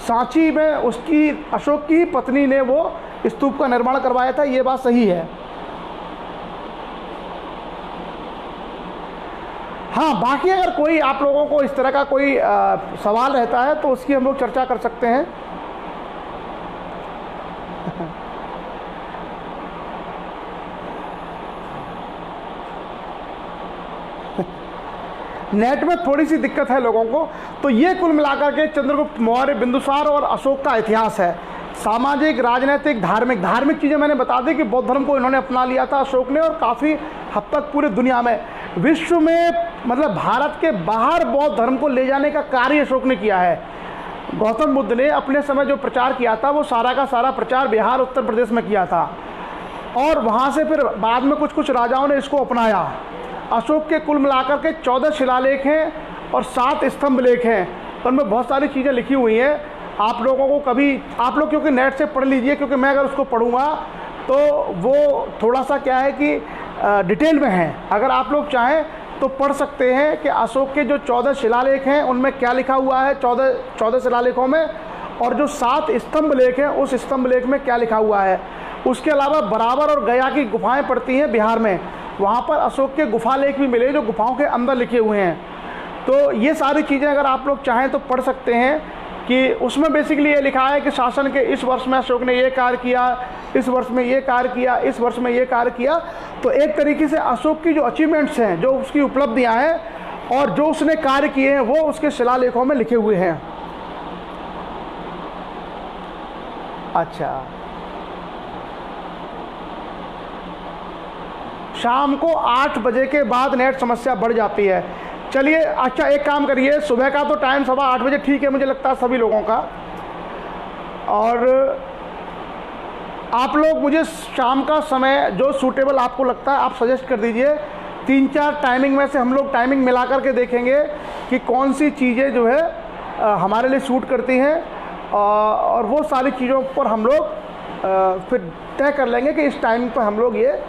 सांची में उसकी अशोक की पत्नी ने वो स्तूप का निर्माण करवाया था, ये बात सही है। हाँ, बाकी अगर कोई आप लोगों को इस तरह का कोई सवाल रहता है तो उसकी हम लोग चर्चा कर सकते हैं। नेट में थोड़ी सी दिक्कत है लोगों को। तो ये कुल मिलाकर के चंद्रगुप्त मौर्य, बिंदुसार और अशोक का इतिहास है। सामाजिक, राजनीतिक, धार्मिक चीज़ें मैंने बता दी कि बौद्ध धर्म को इन्होंने अपना लिया था अशोक ने, और काफ़ी हद तक पूरे दुनिया में, विश्व में, मतलब भारत के बाहर बौद्ध धर्म को ले जाने का कार्य अशोक ने किया है। गौतम बुद्ध ने अपने समय जो प्रचार किया था वो सारा का सारा प्रचार बिहार, उत्तर प्रदेश में किया था, और वहाँ से फिर बाद में कुछ राजाओं ने इसको अपनाया। अशोक के कुल मिलाकर के 14 शिलालेख हैं और 7 स्तंभ लेख हैं, उनमें बहुत सारी चीज़ें लिखी हुई हैं। आप लोगों को कभी, आप लोग क्योंकि नेट से पढ़ लीजिए, क्योंकि मैं अगर उसको पढ़ूंगा तो वो थोड़ा सा क्या है कि डिटेल में है। अगर आप लोग चाहें तो पढ़ सकते हैं कि अशोक के जो 14 शिलालेख हैं उनमें क्या लिखा हुआ है 14 शिलालेखों में, और जो 7 स्तंभ लेख हैं उस स्तंभ लेख में क्या लिखा हुआ है। उसके अलावा बराबर और गया की गुफाएं पड़ती हैं बिहार में, वहाँ पर अशोक के गुफा लेख भी मिले जो गुफाओं के अंदर लिखे हुए हैं। तो ये सारी चीज़ें अगर आप लोग चाहें तो पढ़ सकते हैं कि उसमें बेसिकली ये लिखा है कि शासन के इस वर्ष में अशोक ने ये कार्य किया, इस वर्ष में ये कार्य किया, इस वर्ष में ये कार्य किया। तो एक तरीके से अशोक की जो अचीवमेंट्स हैं, जो उसकी उपलब्धियां हैं और जो उसने कार्य किए हैं, वो उसके शिलालेखों में लिखे हुए हैं। अच्छा, शाम को 8 बजे के बाद नेट समस्या बढ़ जाती है। चलिए, अच्छा एक काम करिए, सुबह का तो टाइम 8:15 बजे ठीक है मुझे लगता है सभी लोगों का, और आप लोग मुझे शाम का समय जो सूटेबल आपको लगता है आप सजेस्ट कर दीजिए। 3-4 टाइमिंग में से हम लोग टाइमिंग मिला करके देखेंगे कि कौन सी चीज़ें जो है हमारे लिए सूट करती हैं, और वो सारी चीज़ों पर हम लोग फिर तय कर लेंगे कि इस टाइमिंग पर हम लोग ये।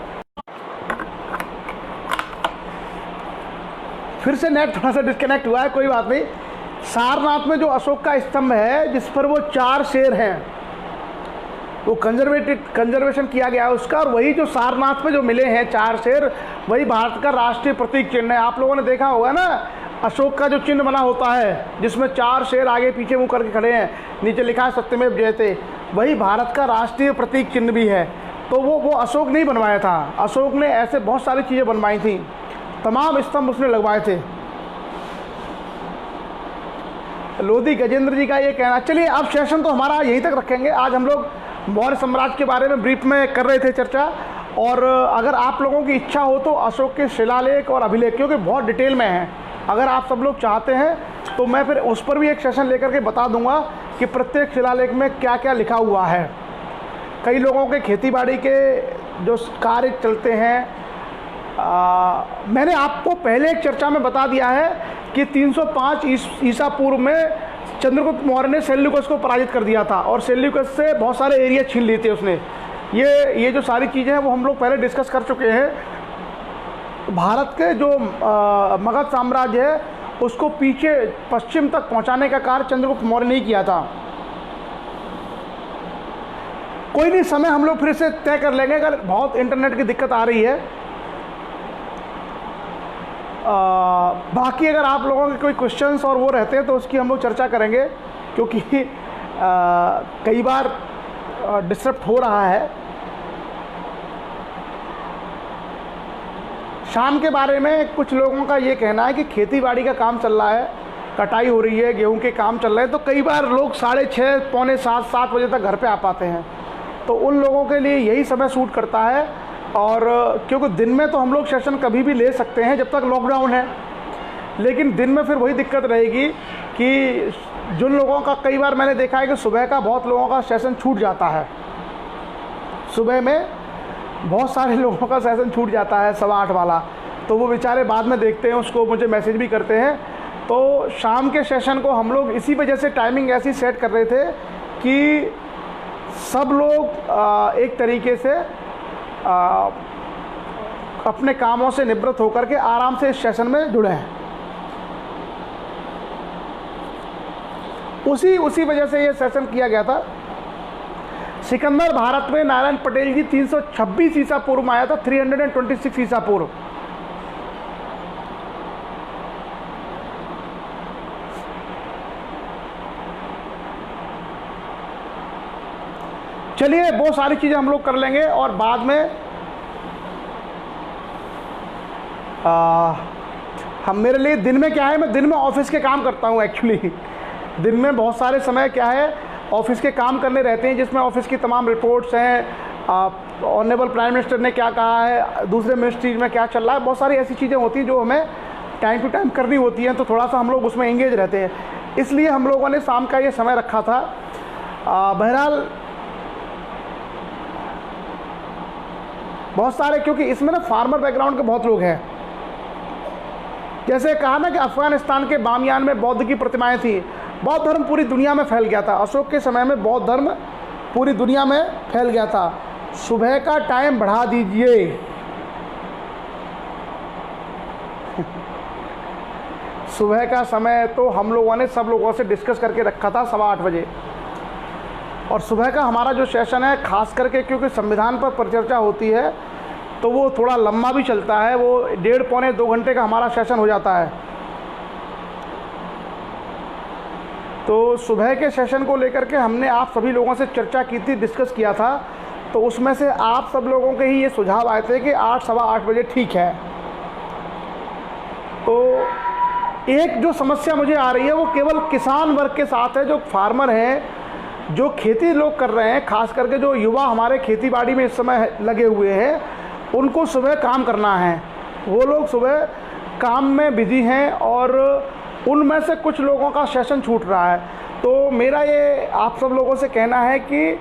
फिर से नेट थोड़ा सा डिस्कनेक्ट हुआ है, कोई बात नहीं। सारनाथ में जो अशोक का स्तंभ है जिस पर वो 4 शेर हैं, वो कंजर्वेशन किया गया है उसका, और वही जो सारनाथ में जो मिले हैं 4 शेर, वही भारत का राष्ट्रीय प्रतीक चिन्ह है। आप लोगों ने देखा होगा ना, अशोक का जो चिन्ह बना होता है जिसमें 4 शेर आगे पीछे मुँह करके खड़े हैं, नीचे लिखा है सत्यमेव जयते, वही भारत का राष्ट्रीय प्रतीक चिन्ह भी है। तो वो अशोक नहीं बनवाया था, अशोक ने ऐसे बहुत सारी चीज़ें बनवाई थी, तमाम स्तंभ उसने लगवाए थे। लोधी गजेंद्र जी का ये कहना। चलिए, अब सेशन तो हमारा यहीं तक रखेंगे। आज हम लोग मौर्य साम्राज्य के बारे में ब्रीफ में कर रहे थे चर्चा, और अगर आप लोगों की इच्छा हो तो अशोक के शिलालेख और अभिलेख, क्योंकि बहुत डिटेल में है, अगर आप सब लोग चाहते हैं तो मैं फिर उस पर भी एक सेशन लेकर के बता दूंगा कि प्रत्येक शिलालेख में क्या क्या लिखा हुआ है। कई लोगों के खेतीबाड़ी के जो कार्य चलते हैं, मैंने आपको पहले एक चर्चा में बता दिया है कि 305 ईसा पूर्व में चंद्रगुप्त मौर्य ने सेल्यूकस को पराजित कर दिया था, और सेल्यूकस से बहुत सारे एरिया छीन लिए थे उसने। ये जो सारी चीज़ें हैं वो हम लोग पहले डिस्कस कर चुके हैं। भारत के जो मगध साम्राज्य है उसको पीछे पश्चिम तक पहुंचाने का कार्य चंद्रगुप्त मौर्य ने किया था। कोई नहीं, समय हम लोग फिर से तय कर लेंगे अगर बहुत इंटरनेट की दिक्कत आ रही है। बाकी अगर आप लोगों के कोई क्वेश्चंस और वो रहते हैं तो उसकी हम लोग चर्चा करेंगे, क्योंकि कई बार डिस्टर्ब हो रहा है। शाम के बारे में कुछ लोगों का ये कहना है कि खेती बाड़ी का काम चल रहा है, कटाई हो रही है, गेहूं के काम चल रहे हैं, तो कई बार लोग 6:30 पौने 7 बजे तक घर पे आ पाते हैं। तो उन लोगों के लिए यही समय सूट करता है। और क्योंकि दिन में तो हम लोग सेशन कभी भी ले सकते हैं जब तक लॉकडाउन है, लेकिन दिन में फिर वही दिक्कत रहेगी कि जिन लोगों का, कई बार मैंने देखा है कि सुबह का बहुत लोगों का सेशन छूट जाता है, सुबह में बहुत सारे लोगों का सेशन छूट जाता है 8:15 वाला, तो वो बेचारे बाद में देखते हैं उसको, मुझे मैसेज भी करते हैं। तो शाम के सेशन को हम लोग इसी वजह से टाइमिंग ऐसी सेट कर रहे थे कि सब लोग एक तरीके से अपने कामों से निवृत्त होकर के आराम से इस सेशन में जुड़े हैं। उसी वजह से ये सेशन किया गया था। सिकंदर भारत में नारायण पटेल जी 326 ईसा पूर्व में आया था, 326 ईसा पूर्व। चलिए वो सारी चीज़ें हम लोग कर लेंगे। और बाद में हम, मेरे लिए दिन में क्या है, मैं दिन में ऑफिस के काम करता हूँ एक्चुअली। दिन में बहुत सारे समय क्या है, ऑफिस के काम करने रहते हैं, जिसमें ऑफिस की तमाम रिपोर्ट्स हैं, ऑनरेबल प्राइम मिनिस्टर ने क्या कहा है, दूसरे मिनिस्ट्रीज में क्या चल रहा है, बहुत सारी ऐसी चीज़ें होती हैं जो हमें टाइम टू टाइम करनी होती हैं। तो थोड़ा सा हम लोग उसमें एंगेज रहते हैं, इसलिए हम लोगों ने शाम का ये समय रखा था। बहरहाल बहुत सारे, क्योंकि इसमें ना फार्मर बैकग्राउंड के बहुत लोग हैं। जैसे कहा ना कि अफगानिस्तान के बामियान में बौद्ध की प्रतिमाएं थी, बौद्ध धर्म पूरी दुनिया में फैल गया था। अशोक के समय में बौद्ध धर्म पूरी दुनिया में फैल गया था। सुबह का टाइम बढ़ा दीजिए, सुबह का समय तो हम लोगों ने सब लोगों से डिस्कस करके रखा था 8:15 बजे। और सुबह का हमारा जो सेशन है, खास करके क्योंकि संविधान पर परिचर्चा होती है तो वो थोड़ा लंबा भी चलता है, वो 1.5 पौने 2 घंटे का हमारा सेशन हो जाता है। तो सुबह के सेशन को लेकर के हमने आप सभी लोगों से चर्चा की थी, डिस्कस किया था। तो उसमें से आप सब लोगों के ही ये सुझाव आए थे कि 8 सवा 8 बजे ठीक है। तो एक जो समस्या मुझे आ रही है वो केवल किसान वर्ग के साथ है, जो फार्मर हैं, जो खेती लोग कर रहे हैं, खास करके जो युवा हमारे खेती बाड़ी में इस समय लगे हुए हैं, उनको सुबह काम करना है। वो लोग सुबह काम में बिजी हैं और उनमें से कुछ लोगों का सेशन छूट रहा है। तो मेरा ये आप सब लोगों से कहना है कि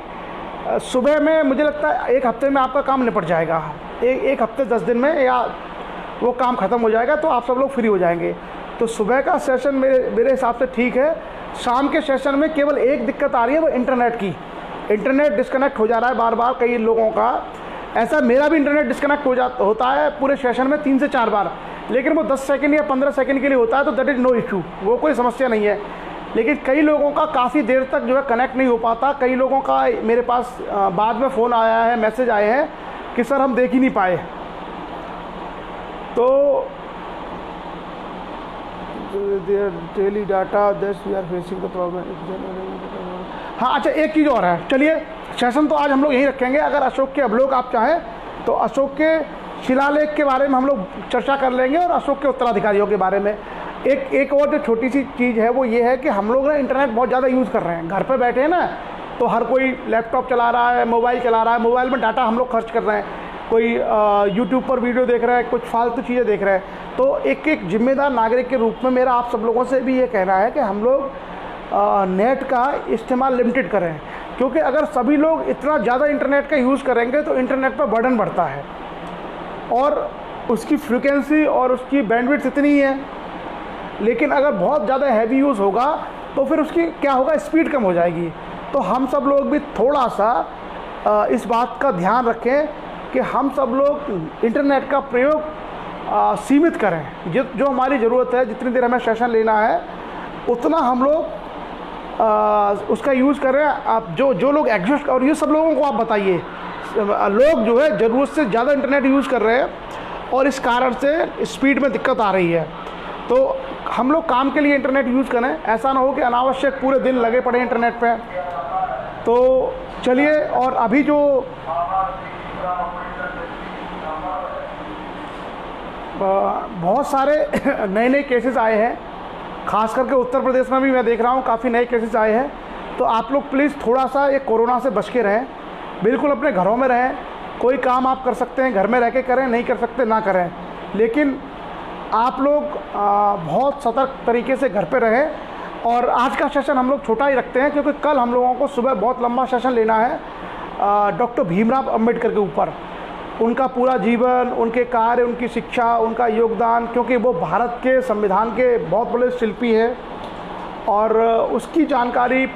सुबह में मुझे लगता है 1 हफ्ते में आपका काम निपट जाएगा, एक हफ्ते 10 दिन में या वो काम ख़त्म हो जाएगा, तो आप सब लोग फ्री हो जाएंगे। तो सुबह का सेशन मेरे हिसाब से ठीक है। शाम के सेशन में केवल एक दिक्कत आ रही है, वो इंटरनेट की। इंटरनेट डिस्कनेक्ट हो जा रहा है बार बार कई लोगों का। ऐसा मेरा भी इंटरनेट डिस्कनेक्ट होता है पूरे सेशन में 3 से 4 बार, लेकिन वो 10 सेकंड या 15 सेकंड के लिए होता है, तो दैट इज़ नो इशू, वो कोई समस्या नहीं है। लेकिन कई लोगों का काफ़ी देर तक जो है कनेक्ट नहीं हो पाता। कई लोगों का मेरे पास बाद में फ़ोन आया है, मैसेज आए हैं कि सर हम देख ही नहीं पाए। तो daily data that's we are facing the problem. हाँ अच्छा, एक चीज़ और है। चलिए सेशन तो आज हम लोग यहीं रखेंगे। अगर अशोक के अवलोक आप चाहें तो अशोक के शिलालेख के बारे में हम लोग चर्चा कर लेंगे और अशोक के उत्तराधिकारियों के बारे में। एक और जो छोटी सी चीज़ है वो ये है कि हम लोग ना इंटरनेट बहुत ज़्यादा यूज़ कर रहे हैं। घर पर बैठे हैं ना, तो हर कोई लैपटॉप चला रहा है, मोबाइल चला रहा है, मोबाइल में डाटा हम लोग खर्च कर रहे हैं। कोई यूट्यूब पर वीडियो देख रहा है, कुछ फालतू चीज़ें देख रहे हैं। तो एक जिम्मेदार नागरिक के रूप में मेरा आप सब लोगों से भी ये कहना है कि हम लोग नेट का इस्तेमाल लिमिटेड करें, क्योंकि अगर सभी लोग इतना ज़्यादा इंटरनेट का यूज़ करेंगे तो इंटरनेट पर बर्डन बढ़ता है और उसकी फ्रीक्वेंसी और उसकी बैंडविड्थ इतनी ही है। लेकिन अगर बहुत ज़्यादा हैवी यूज़ होगा तो फिर उसकी क्या होगा, स्पीड कम हो जाएगी। तो हम सब लोग भी थोड़ा सा इस बात का ध्यान रखें कि हम सब लोग इंटरनेट का प्रयोग सीमित करें। जो हमारी ज़रूरत है, जितनी देर हमें सेशन लेना है उतना हम लोग उसका यूज़ करें। आप जो लोग एग्जिस्ट, और ये सब लोगों को आप बताइए, लोग जो है ज़रूरत से ज़्यादा इंटरनेट यूज़ कर रहे हैं और इस कारण से स्पीड में दिक्कत आ रही है। तो हम लोग काम के लिए इंटरनेट यूज़ करें, ऐसा ना हो कि अनावश्यक पूरे दिन लगे पड़े इंटरनेट पे। तो चलिए, और अभी जो बहुत सारे नए नए केसेस आए हैं, ख़ास करके उत्तर प्रदेश में भी मैं देख रहा हूँ काफ़ी नए केसेस आए हैं। तो आप लोग प्लीज़ थोड़ा सा ये कोरोना से बच के रहें, बिल्कुल अपने घरों में रहें। कोई काम आप कर सकते हैं घर में रह के करें, नहीं कर सकते ना करें, लेकिन आप लोग बहुत सतर्क तरीके से घर पे रहें। और आज का सेशन हम लोग छोटा ही रखते हैं क्योंकि कल हम लोगों को सुबह बहुत लंबा सेशन लेना है डॉक्टर भीमराव अंबेडकर के ऊपर, उनका पूरा जीवन, उनके कार्य, उनकी शिक्षा, उनका योगदान, क्योंकि वो भारत के संविधान के बहुत बड़े शिल्पी है। और उसकी जानकारी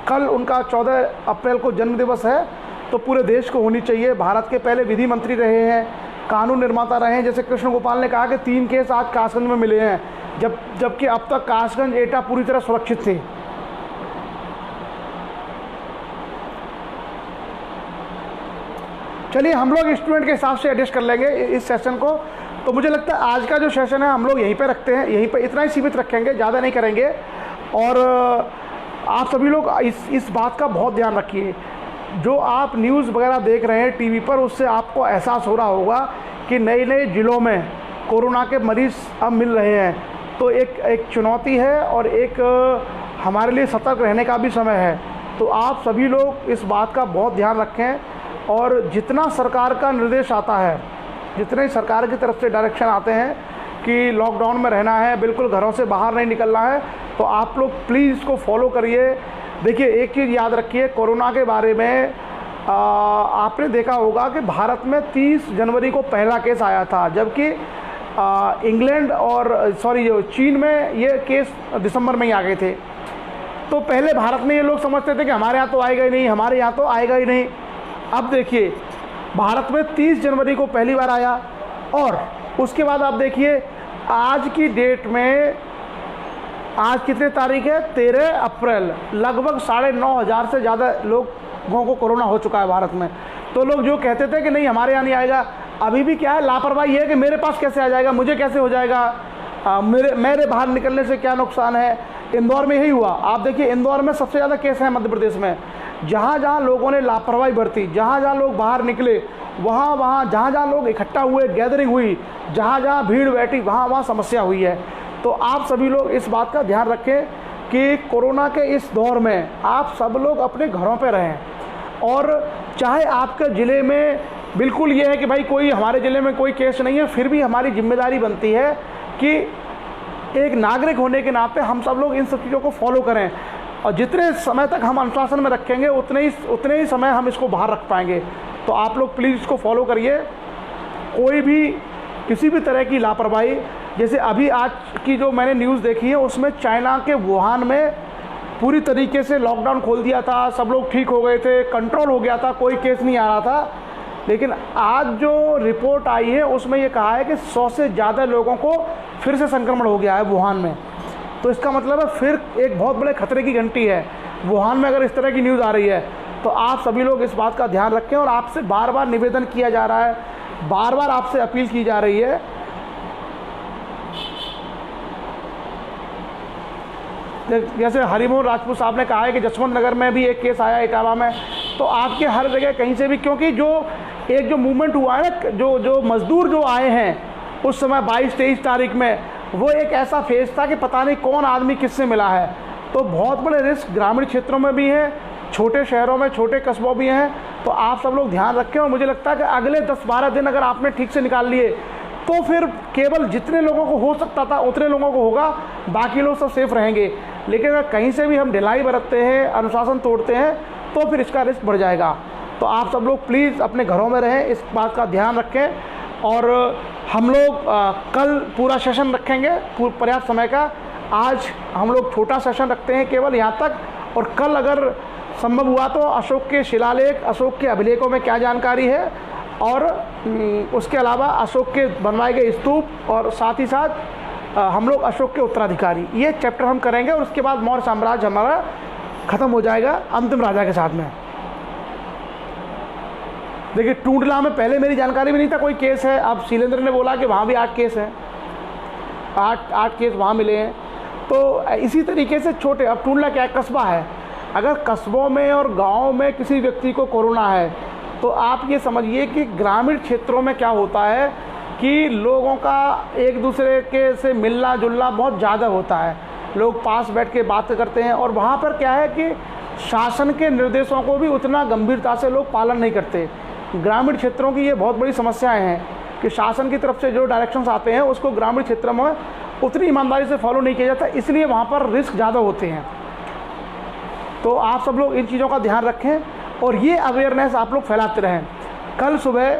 कल, उनका 14 अप्रैल को जन्मदिवस है, तो पूरे देश को होनी चाहिए। भारत के पहले विधि मंत्री रहे हैं, कानून निर्माता रहे हैं। जैसे कृष्ण गोपाल ने कहा कि 3 केस आज कासगंज में मिले हैं, जबकि अब तक कासगंज एटा पूरी तरह सुरक्षित थी। चलिए, हम लोग स्टूडेंट के हिसाब से एडजस्ट कर लेंगे इस सेशन को। तो मुझे लगता है आज का जो सेशन है हम लोग यहीं पे रखते हैं, यहीं पे इतना ही सीमित रखेंगे, ज़्यादा नहीं करेंगे। और आप सभी लोग इस बात का बहुत ध्यान रखिए, जो आप न्यूज़ वगैरह देख रहे हैं टीवी पर, उससे आपको एहसास हो रहा होगा कि नए नए ज़िलों में कोरोना के मरीज़ अब मिल रहे हैं। तो एक चुनौती है और एक हमारे लिए सतर्क रहने का भी समय है। तो आप सभी लोग इस बात का बहुत ध्यान रखें, और जितना सरकार का निर्देश आता है, जितने सरकार की तरफ से डायरेक्शन आते हैं कि लॉकडाउन में रहना है, बिल्कुल घरों से बाहर नहीं निकलना है, तो आप लोग प्लीज़ इसको फॉलो करिए। देखिए, एक चीज़ याद रखिए, कोरोना के बारे में आपने देखा होगा कि भारत में 30 जनवरी को पहला केस आया था, जबकि इंग्लैंड और चीन में ये केस दिसंबर में ही आ गए थे। तो पहले भारत में ये लोग समझते थे कि हमारे यहाँ तो आएगा ही नहीं, हमारे यहाँ तो आएगा ही नहीं। अब देखिए, भारत में 30 जनवरी को पहली बार आया, और उसके बाद आप देखिए आज की डेट में, आज कितने तारीख है, 13 अप्रैल, लगभग 9,500 से ज़्यादा लोगों को कोरोना हो चुका है भारत में। तो लोग जो कहते थे कि नहीं हमारे यहाँ नहीं आएगा, अभी भी क्या है, लापरवाही है कि मेरे पास कैसे आ जाएगा, मुझे कैसे हो जाएगा, मेरे बाहर निकलने से क्या नुकसान है। इंदौर में यही हुआ। आप देखिए, इंदौर में सबसे ज़्यादा केस हैं मध्य प्रदेश में। जहाँ जहाँ लोगों ने लापरवाही बरती, जहाँ जहाँ लोग बाहर निकले, वहाँ जहाँ जहाँ लोग इकट्ठा हुए, गैदरिंग हुई, जहाँ जहाँ भीड़ बैठी, वहाँ समस्या हुई है। तो आप सभी लोग इस बात का ध्यान रखें कि कोरोना के इस दौर में आप सब लोग अपने घरों पे रहें। और चाहे आपके ज़िले में बिल्कुल ये है कि भाई कोई हमारे ज़िले में कोई केस नहीं है, फिर भी हमारी जिम्मेदारी बनती है कि एक नागरिक होने के नाते हम सब लोग इन सब चीज़ों को फॉलो करें। और जितने समय तक हम अनुशासन में रखेंगे उतने ही समय हम इसको बाहर रख पाएंगे। तो आप लोग प्लीज़ इसको फॉलो करिए। कोई भी किसी भी तरह की लापरवाही, जैसे अभी आज की जो मैंने न्यूज़ देखी है उसमें चाइना के वुहान में पूरी तरीके से लॉकडाउन खोल दिया था, सब लोग ठीक हो गए थे, कंट्रोल हो गया था, कोई केस नहीं आ रहा था। लेकिन आज जो रिपोर्ट आई है उसमें ये कहा है कि 100 से ज़्यादा लोगों को फिर से संक्रमण हो गया है वुहान में। तो इसका मतलब है फिर एक बहुत बड़े खतरे की घंटी है वुहान में अगर इस तरह की न्यूज़ आ रही है। तो आप सभी लोग इस बात का ध्यान रखें, और आपसे बार बार निवेदन किया जा रहा है, बार बार आपसे अपील की जा रही है। जैसे हरिमोहन राजपूत साहब ने कहा है कि जसवंत नगर में भी एक केस आया, इटावा में, तो आपके हर जगह कहीं से भी, क्योंकि जो मूवमेंट हुआ है ना, जो मजदूर जो आए हैं उस समय 22-23 तारीख में, वो एक ऐसा फेज था कि पता नहीं कौन आदमी किससे मिला है। तो बहुत बड़े रिस्क ग्रामीण क्षेत्रों में भी हैं, छोटे शहरों में, छोटे कस्बों भी हैं। तो आप सब लोग ध्यान रखें, और मुझे लगता है कि अगले 10-12 दिन अगर आपने ठीक से निकाल लिए तो फिर केवल जितने लोगों को हो सकता था उतने लोगों को होगा, बाकी लोग सब सेफ रहेंगे। लेकिन अगर कहीं से भी हम ढिलाई बरतते हैं, अनुशासन तोड़ते हैं, तो फिर इसका रिस्क बढ़ जाएगा। तो आप सब लोग प्लीज़ अपने घरों में रहें, इस बात का ध्यान रखें। और हम लोग कल पूरा सेशन रखेंगे पर्याप्त समय का। आज हम लोग छोटा सेशन रखते हैं केवल यहाँ तक, और कल अगर संभव हुआ तो अशोक के शिलालेख, अशोक के अभिलेखों में क्या जानकारी है, और उसके अलावा अशोक के बनवाए गए स्तूप और साथ ही साथ हम लोग अशोक के उत्तराधिकारी, ये चैप्टर हम करेंगे। और उसके बाद मौर्य साम्राज्य हमारा ख़त्म हो जाएगा अंतिम राजा के साथ में। देखिए टूंडला में पहले मेरी जानकारी में नहीं था कोई केस है, अब शैलेंद्र ने बोला कि वहाँ भी 8 केस हैं, 8 केस वहाँ मिले हैं। तो इसी तरीके से छोटे, अब टूंडला क्या कस्बा है, अगर कस्बों में और गाँव में किसी व्यक्ति को कोरोना है तो आप ये समझिए कि ग्रामीण क्षेत्रों में क्या होता है कि लोगों का एक दूसरे के से मिलना जुलना बहुत ज़्यादा होता है, लोग पास बैठ के बात करते हैं। और वहाँ पर क्या है कि शासन के निर्देशों को भी उतना गंभीरता से लोग पालन नहीं करते। ग्रामीण क्षेत्रों की ये बहुत बड़ी समस्याएं हैं कि शासन की तरफ से जो डायरेक्शंस आते हैं उसको ग्रामीण क्षेत्रों में उतनी ईमानदारी से फॉलो नहीं किया जाता, इसलिए वहाँ पर रिस्क ज़्यादा होते हैं। तो आप सब लोग इन चीज़ों का ध्यान रखें और ये अवेयरनेस आप लोग फैलाते रहें। कल सुबह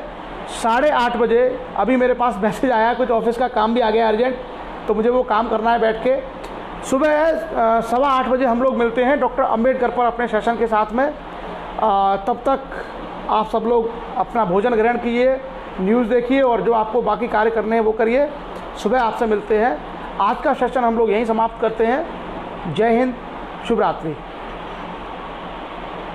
8:30 बजे अभी मेरे पास मैसेज आया, कुछ ऑफिस का काम भी आ गया अर्जेंट, तो मुझे वो काम करना है बैठ के। सुबह 8:15 बजे हम लोग मिलते हैं डॉक्टर अंबेडकर पर अपने सेशन के साथ में। तब तक आप सब लोग अपना भोजन ग्रहण कीजिए, न्यूज़ देखिए और जो आपको बाकी कार्य करने हैं वो करिए। सुबह आपसे मिलते हैं। आज का सेशन हम लोग यहीं समाप्त करते हैं। जय हिंद, शुभ रात्रि।